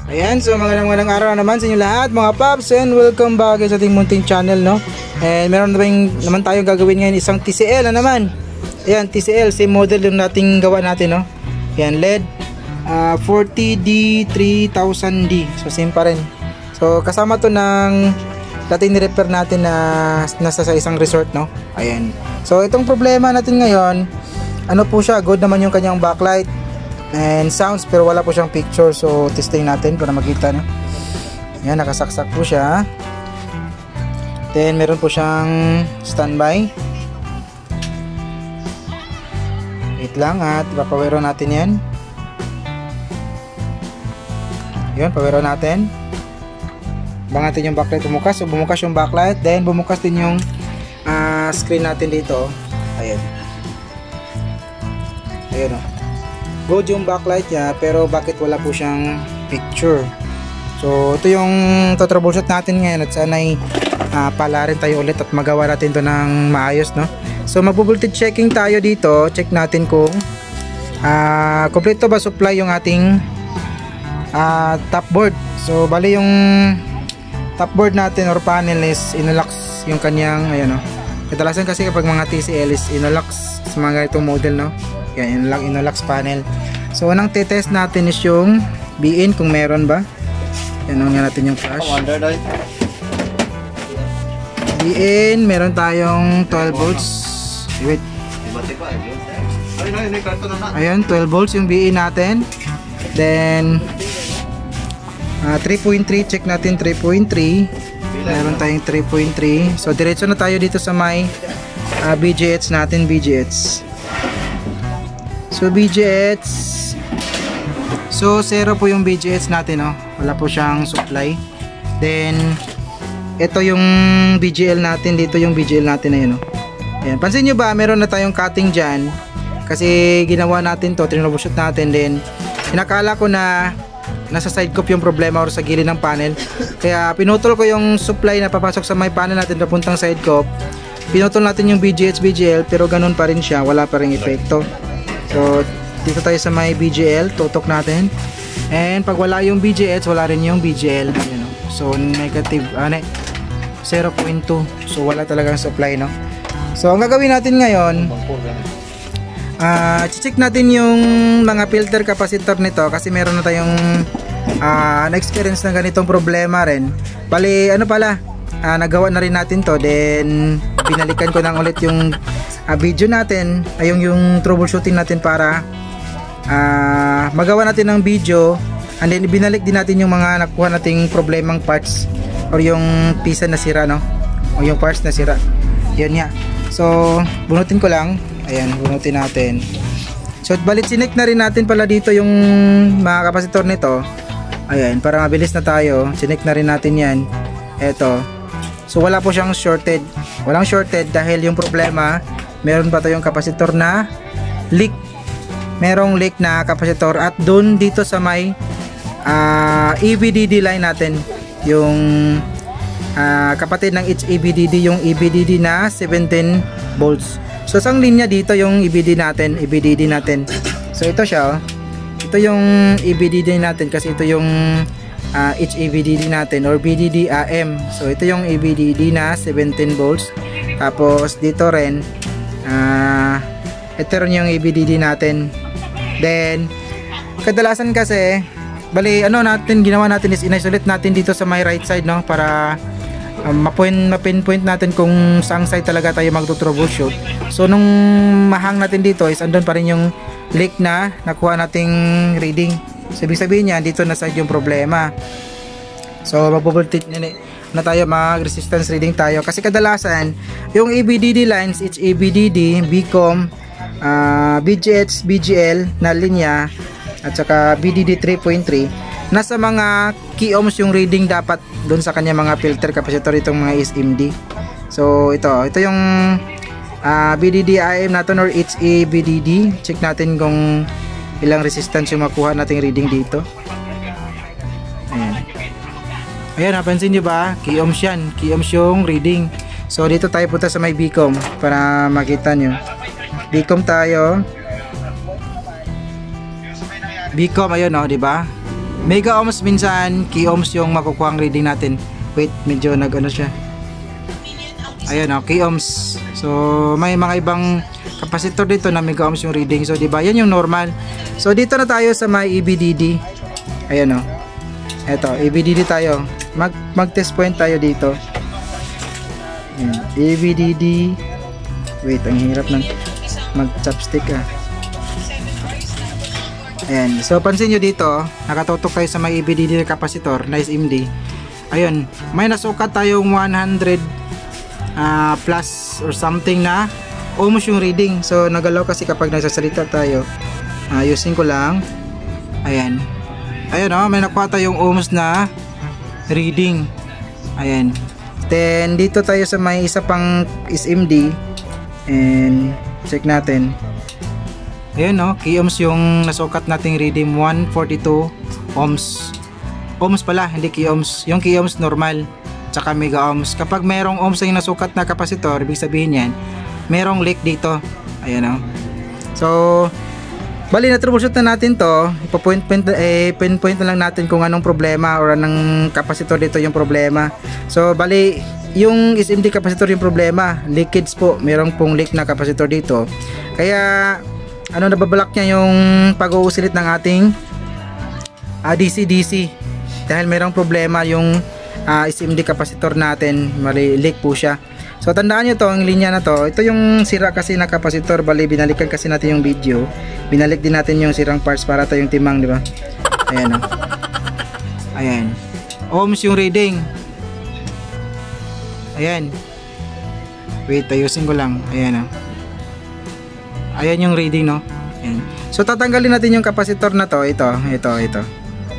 Ayan, so magandang araw naman sa inyo lahat mga paps, and welcome back sa ating munting channel, no? And meron naman tayong gagawin ngayon, isang TCL na naman. Ayan, TCL, same model yung nating gawa natin, no? Ayan, LED 40D3000D, so same pa rin. So kasama to ng dating ni-repair natin na nasa sa isang resort, no? Ayan, so itong problema natin ngayon, ano po siya, good naman yung kanyang backlight and sounds, pero wala po siyang picture. So testing natin para makita, no? Yan, nakasaksak po siya. Then meron po siyang standby. Wait lang at ipapawero natin yan. Yun, pawero natin. Bangatin yung backlight bumukas. So bumukas yung backlight, then bumukas din yung screen natin dito. Ayan. Ayan, o. Good yung backlight niya, pero bakit wala po siyang picture? So ito yung troubleshoot natin ngayon, at sana'y pala rin tayo ulit at magawa natin to ng maayos, no? So magbo-voltage checking tayo dito. Check natin kung kompleto ba supply yung ating top board. So bali yung top board natin or panel is inalax yung kanyang, ayan, no? Kadalasan kasi kapag mga TCL is inalax sa mga ganitong model, no? Yan, inalax panel. So unang test natin is yung BIN, kung meron ba. Yan, nga natin yung flash. BIN, meron tayong 12 volts. Wait. Ayun, 12 volts yung BIN natin. Then 3.3, check natin 3.3. Meron tayong 3.3. So diretso na tayo dito sa may BGH natin, BGH. So BGH, so 0 po yung BGH natin, no? Wala po siyang supply. Then ito yung BGL natin, dito yung BGL natin, ayun, no? Ayan, pansin nyo ba, meron na tayong cutting dyan kasi ginawa natin to, troubleshoot natin. Then inakala ko na nasa side cup yung problema or sa gilid ng panel, kaya pinutol ko yung supply na papasok sa may panel natin papuntang side cup. Pinutol natin yung BGH, BGL, pero ganun pa rin siya, wala pa rin epekto. So dito tayo sa may BGL, tutok natin, and pag wala yung BGH, wala rin yung BGL, you know? So negative 0.2, so wala talagang supply, no? So ang gagawin natin ngayon, check natin yung mga filter capacitor nito, kasi meron na tayong na-experience ng ganitong problema rin. Bali ano pala, nagawa na rin natin to, then binalikan ko nang ulit yung video natin, ay yung troubleshooting natin para magawa natin ng video, and then binalik din natin yung mga nakuha nating problemang parts or yung pisa na sira, no? O yung parts na sira. Yun nga. So bunutin ko lang. Ayan, bunutin natin. So balit sinek na rin natin pala dito yung mga kapasitor nito. Ayan, para mabilis na tayo, sinek na rin natin yan. Eto. So wala po siyang shorted. Walang shorted dahil yung problema, meron pa tayong kapasitor na leak. Merong leak na kapasitor, at dun dito sa may EBDD line natin, yung kapatid ng EBDD, yung EBDD na 17 volts. So isang linya dito yung EBDD natin. So ito siya, oh. Ito yung EBDD natin kasi ito yung HEBDD natin or BDD AM. So ito yung EBDD na 17 volts. Tapos dito rin ito rin yung EBDD natin. Then kadalasan kasi bali ano natin ginawa natin is in-isolate natin dito sa my right side, no, para ma-pinpoint natin kung saang side talaga tayo magto-troubleshoot. So nung mahang natin dito is andun pa rin yung leak na nakuha nating reading. So ibig sabihin niya dito na side yung problema. So magbo-voltage na tayo, mag-resistance reading tayo, kasi kadalasan yung EBDD lines, it's EBDD, BCOM, BGH, BGL na linya, at saka BDD 3.3, nasa mga key ohms yung reading dapat doon sa kanya mga filter capacitor, itong mga SMD. So ito yung BDD AM natin or HEBDD. Check natin kung ilang resistance yung makuha nating reading dito. Ayan, napansin nyo ba? Key ohms yan, key ohms yung reading. So dito tayo punta sa may BCOM para makita nyo. BCOM tayo. Bcom, ayun o, diba? Mega ohms minsan, key ohms yung makukuha ang reading natin. Wait, medyo nag-ano siya. Ayun o, key ohms. So, may mga ibang capacitor dito na mega ohms yung reading. So, diba? Yan yung normal. So, dito na tayo sa may EBDD. Ayun o. Eto, EBDD tayo. Mag-test point tayo dito. Ayan, EBDD. Wait, ang hirap ng mag-chopstick ah. Ayan, so pansin nyo dito, nakatutok tayo sa may EBDD na capacitor na SMD. Ayun, may nasukat tayong 100 plus or something na ohms yung reading. So nagalaw kasi kapag nagsasalita tayo. Ayusin ko lang. Ayan. Ayan oh, may nakuha tayong ohms na reading. Ayan. Then dito tayo sa may isa pang SMD. And check natin. Ayan o, key ohms yung nasukat nating reading, 142 ohms. Ohms pala, hindi key ohms. Yung key ohms normal, tsaka mega ohms. Kapag mayroong ohms yung nasukat na kapasitor, ibig sabihin yan, mayroong leak dito. Ayan o. So, bali na troubleshoot na natin to. Pinpoint na lang natin kung anong problema or anong kapasitor dito yung problema. So, bali, yung SMD kapasitor yung problema. Leakage po, mayroong pong leak na kapasitor dito. Kaya, nababalak niya yung pag-uusilit ng ating DC-DC dahil mayroong problema yung SMD kapasitor natin, mali leak po siya. So tandaan nyo to, ang linya na to, ito yung sira kasi na kapasitor. Bali binalikan kasi natin yung video, binalik din natin yung sirang parts para tayong timang, di ba? Ayan o. Ayan, ohms yung reading. Ayan, wait, ayusin ko lang. Ayan o. Ayan yung reading, no? Ayan. So tatanggalin natin yung kapasitor na to. Ito.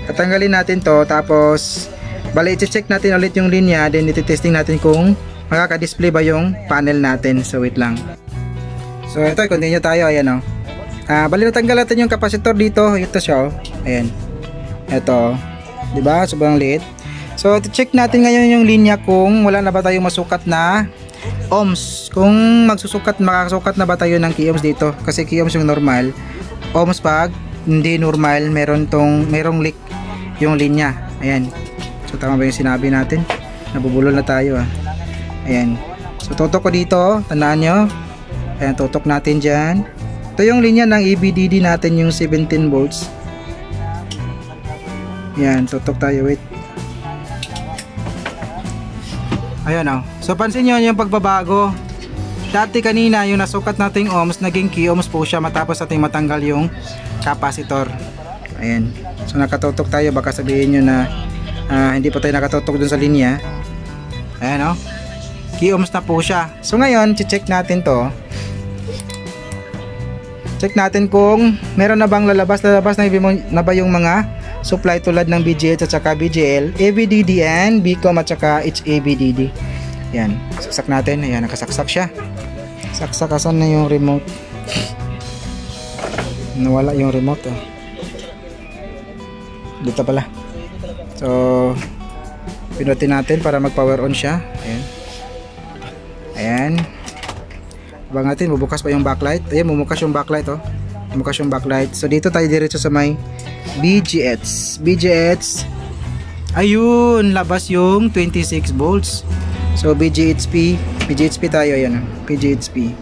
Tatanggalin natin to. Tapos bali i-check natin ulit yung linya. Then iti-testing natin kung makaka-display ba yung panel natin. So wait lang. So ito, continue tayo. Ayan o. Bali natanggal natin yung kapasitor dito. Ito siya o. Ayan. Ito. Diba? Sobrang liit. So i-check natin ngayon yung linya kung wala na ba tayong masukat na ohms. Kung makakasukat na ba tayo ng key ohms dito, kasi key ohms yung normal, ohms pag hindi normal, merong leak yung linya. Ayan, so tama ba yung sinabi natin? Nabubulol na tayo ah. Ayan, so tutok ko dito, tandaan nyo. Ayan, tutok natin dyan. Ito yung linya ng EBDD natin, yung 17 volts. Ayan, tutok tayo, wait. Ayun o. So pansin nyo yung pagbabago. Dati kanina yung nasukat nating ohms, naging key ohms po siya matapos nating matanggal yung capacitor. Ayan. So nakatutok tayo. Baka sabihin nyo na hindi po tayo nakatutok dun sa linya. Ayan o. Key ohms na po siya. So ngayon, check natin to. Check natin kung meron na bang lalabas na ba yung mga supply tulad ng BGH at saka BGL, EBDD and Bcom at saka HABDD. Yan, saksak natin. Ayan, nakasaksak siya. Saksak, asan na yung remote? Nawala yung remote oh. Dito pala. So pinutin natin para mag power on siya. Ayan. Ayan. Abang natin, bubukas pa yung backlight. Ayan, bumukas yung backlight oh. Bumukas yung backlight. So dito tayo diretso sa may BGH. Ayun, labas yung 26 volts. So BGHP tayo. Ayan, BGHP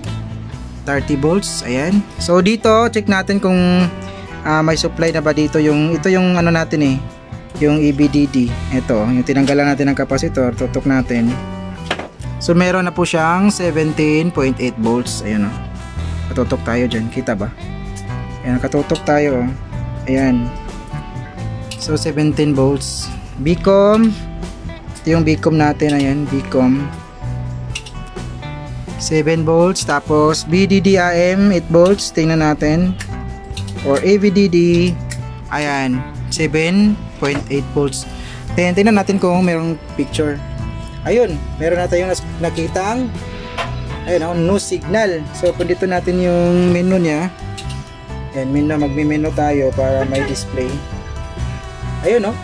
30 volts. Ayan. So dito check natin kung may supply na ba dito. Ito yung ano natin eh, yung EBDD. Ito, yung tinanggalan natin ng kapasitor. Tutok natin. So meron na po siyang 17.8 volts. Ayan o. Katutok tayo dyan, kita ba? Ayan, katutok tayo. Ayan. So 17 volts. Bcom. Ito yung Bcom natin. Ayan, Bcom 7 volts. Tapos BDD-AM 8 volts. Tingnan natin. Or AVDD. Ayan, 7.8 volts. Tingnan natin kung mayroong picture. Ayun, meron na tayong nakitang no signal. So kung dito natin yung menu niya. Ayan, magme-menu tayo para may display. Ayun no.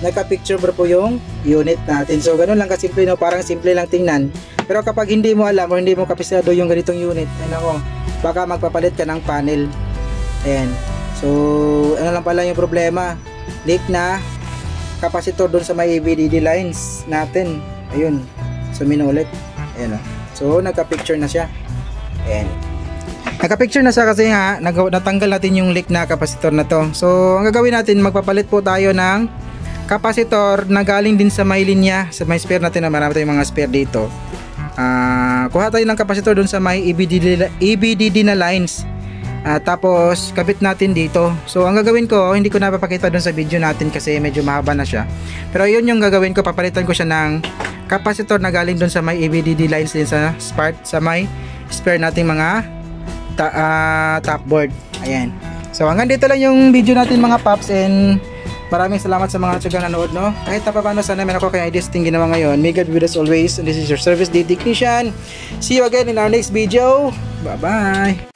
Naka-picture bro po yung unit natin. So ganun lang kasimple no, parang simple lang tingnan. Pero kapag hindi mo alam o hindi mo kapisado yung ganitong unit, baka magpapalit ka ng panel. Ayan. So ano lang pala yung problema, leak na capacitor doon sa may EBDD lines natin. Ayun, sumino ulit. Ayan o. So nagka-picture na siya. Ayan, nagka-picture na siya kasi nga natanggal natin yung leak na capacitor na to. So ang gagawin natin, magpapalit po tayo ng capacitor na galing din sa may linya, sa may spare natin, na marami tayong mga spare dito. Kuha tayo ng capacitor doon sa may EBDD na lines. Tapos kabit natin dito. So ang gagawin ko, hindi ko napapakita doon sa video natin kasi medyo mahaba na siya. Pero yun yung gagawin ko, papalitan ko siya ng capacitor na galing doon sa may EBDD lines din sa may spare nating mga top board. Ayan. So hanggang dito lang yung video natin mga paps, and maraming salamat sa mga tsagang nanood, no? Kahit na paano, sana meron ako kayong ideas ting ginawa ngayon. May God be with us always, and this is your service day technician. See you again in our next video. Bye bye.